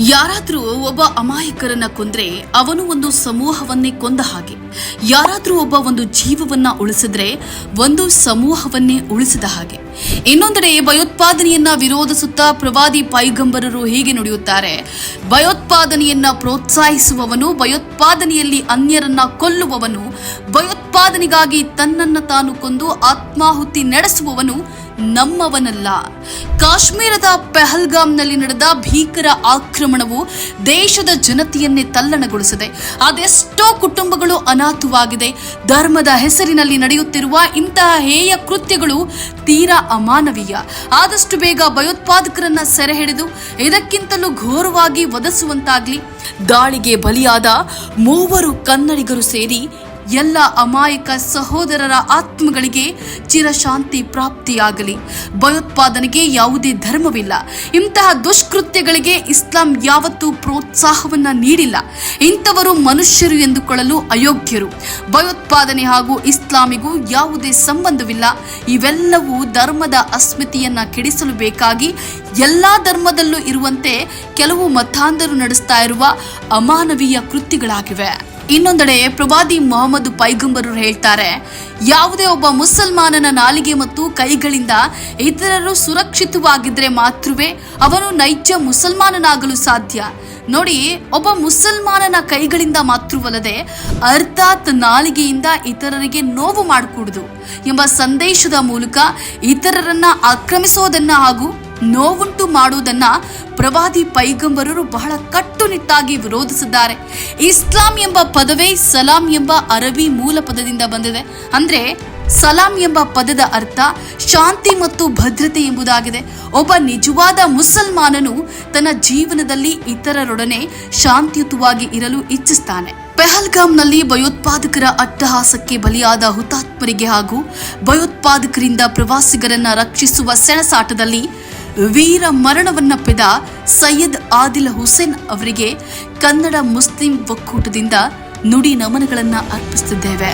ಯಾರಾದ್ರೂ ಒಬ್ಬ ಅಮಾಯಕರನ್ನ ಕೊಂದ್ರೆ ಅವನು ಒಂದು ಸಮೂಹವನ್ನೇ ಕೊಂದ ಹಾಗೆ. ಯಾರಾದ್ರೂ ಒಂದು ಜೀವವನ್ನ ಉಳಿಸಿದ್ರೆ ಒಂದು ಸಮೂಹವನ್ನೇ ಉಳಿಸಿದ ಹಾಗೆ. ಇನ್ನೊಂದೆಡೆ ಭಯೋತ್ಪಾದನೆಯನ್ನ ವಿರೋಧಿಸುತ್ತಾ ಪ್ರವಾದಿ ಪೈಗಂಬರರು ಹೀಗೆ ನುಡಿಯುತ್ತಾರೆ: ಭಯೋತ್ಪಾದನೆಯನ್ನ ಪ್ರೋತ್ಸಾಹಿಸುವವನು, ಭಯೋತ್ಪಾದನೆಯಲ್ಲಿ ಅನ್ಯರನ್ನ ಕೊಲ್ಲುವವನು, ಭಯೋತ್ಪಾದನೆಗಾಗಿ ತನ್ನನ್ನು ತಾನು ಕೊಂದು ಆತ್ಮಾಹುತಿ ನಡೆಸುವವನು ನಮ್ಮವನಲ್ಲ. ಕಾಶ್ಮೀರದ ಪೆಹಲ್ಗಾಮ್ನಲ್ಲಿ ನಡೆದ ಭೀಕರ ಆಕ್ರಮಣವು ದೇಶದ ಜನತೆಯನ್ನೇ ತಲ್ಲಣಗೊಳಿಸಿದೆ. ಅದೆಷ್ಟೋ ಕುಟುಂಬಗಳು ಅನಾಥವಾಗಿದೆ. ಧರ್ಮದ ಹೆಸರಿನಲ್ಲಿ ನಡೆಯುತ್ತಿರುವ ಇಂತಹ ಹೇಯ ಕೃತ್ಯಗಳು ತೀರಾ ಅಮಾನವೀಯ. ಆದಷ್ಟು ಬೇಗ ಭಯೋತ್ಪಾದಕರನ್ನ ಸೆರೆ ಹಿಡಿದು ಇದಕ್ಕಿಂತಲೂ ಘೋರವಾಗಿ ವಧಿಸುವಂತಾಗ್ಲಿ. ದಾಳಿಗೆ ಬಲಿಯಾದ 3 ಕನ್ನಡಿಗರು ಸೇರಿ ಎಲ್ಲ ಅಮಾಯಕ ಸಹೋದರರ ಆತ್ಮಗಳಿಗೆ ಚಿರಶಾಂತಿ ಪ್ರಾಪ್ತಿಯಾಗಲಿ. ಭಯೋತ್ಪಾದನೆಗೆ ಯಾವುದೇ ಧರ್ಮವಿಲ್ಲ. ಇಂತಹ ದುಷ್ಕೃತ್ಯಗಳಿಗೆ ಇಸ್ಲಾಂ ಯಾವತ್ತೂ ಪ್ರೋತ್ಸಾಹವನ್ನ ನೀಡಿಲ್ಲ. ಇಂಥವರು ಮನುಷ್ಯರು ಎಂದುಕೊಳ್ಳಲು ಅಯೋಗ್ಯರು. ಭಯೋತ್ಪಾದನೆ ಹಾಗೂ ಇಸ್ಲಾಮಿಗೂ ಯಾವುದೇ ಸಂಬಂಧವಿಲ್ಲ. ಇವೆಲ್ಲವೂ ಧರ್ಮದ ಅಸ್ಮಿತೆಯನ್ನ ಕೆಡಿಸಲು ಬೇಕಾಗಿ ಎಲ್ಲಾ ಧರ್ಮದಲ್ಲೂ ಇರುವಂತೆ ಕೆಲವು ಮತಾಂಧರು ನಡೆಸ್ತಾ ಇರುವ ಅಮಾನವೀಯ ಕೃತ್ಯಗಳಾಗಿವೆ. ಇನ್ನೊಂದೆಡೆ ಪ್ರವಾದಿ ಮೊಹಮ್ಮದ್ ಪೈಗಂಬರರು ಹೇಳ್ತಾರೆ: ಯಾವುದೇ ಒಬ್ಬ ಮುಸಲ್ಮಾನನ ನಾಲಿಗೆ ಮತ್ತು ಕೈಗಳಿಂದ ಇತರರು ಸುರಕ್ಷಿತವಾಗಿದ್ರೆ ಮಾತ್ರವೇ ಅವನು ನೈಜ ಮುಸಲ್ಮಾನನಾಗಲು ಸಾಧ್ಯ. ನೋಡಿ, ಒಬ್ಬ ಮುಸಲ್ಮಾನನ ಕೈಗಳಿಂದ ಮಾತ್ರವಲ್ಲದೆ ಅರ್ಥಾತ್ ನಾಲಿಗೆಯಿಂದ ಇತರರಿಗೆ ನೋವು ಮಾಡಿಕೊಡುದು ಎಂಬ ಸಂದೇಶದ ಮೂಲಕ ಇತರರನ್ನ ಆಕ್ರಮಿಸೋದನ್ನ ಹಾಗೂ ನೋವುಂಟು ಮಾಡುವುದನ್ನ ಪ್ರವಾದಿ ಪೈಗಂಬರರು ಬಹಳ ಕಟ್ಟುನಿಟ್ಟಾಗಿ ವಿರೋಧಿಸಿದ್ದಾರೆ. ಇಸ್ಲಾಂ ಎಂಬ ಪದವೇ ಸಲಾಂ ಎಂಬ ಅರಬಿ ಮೂಲ ಪದದಿಂದ ಬಂದಿದೆ. ಅಂದ್ರೆ ಸಲಾಂ ಎಂಬ ಪದದ ಅರ್ಥ ಶಾಂತಿ ಮತ್ತು ಭದ್ರತೆ ಎಂಬುದಾಗಿದೆ. ಒಬ್ಬ ನಿಜವಾದ ಮುಸಲ್ಮಾನನು ತನ್ನ ಜೀವನದಲ್ಲಿ ಇತರರೊಡನೆ ಶಾಂತಿಯುತವಾಗಿ ಇರಲು ಇಚ್ಛಿಸ್ತಾನೆ. ಪೆಹಲ್ಗಾಮ್ನಲ್ಲಿ ಭಯೋತ್ಪಾದಕರ ಅಟ್ಟಹಾಸಕ್ಕೆ ಬಲಿಯಾದ ಹುತಾತ್ಮರಿಗೆ ಹಾಗೂ ಭಯೋತ್ಪಾದಕರಿಂದ ಪ್ರವಾಸಿಗರನ್ನ ರಕ್ಷಿಸುವ ಸೆಣಸಾಟದಲ್ಲಿ ವೀರ ಮರಣವನ್ನಪ್ಪಿದ ಸೈಯದ್ ಆದಿಲ್ ಹುಸೇನ್ ಅವರಿಗೆ ಕನ್ನಡ ಮುಸ್ಲಿಂ ಒಕ್ಕೂಟದಿಂದ ನುಡಿ ನಮನಗಳನ್ನು ಅರ್ಪಿಸುತ್ತಿದ್ದೇವೆ.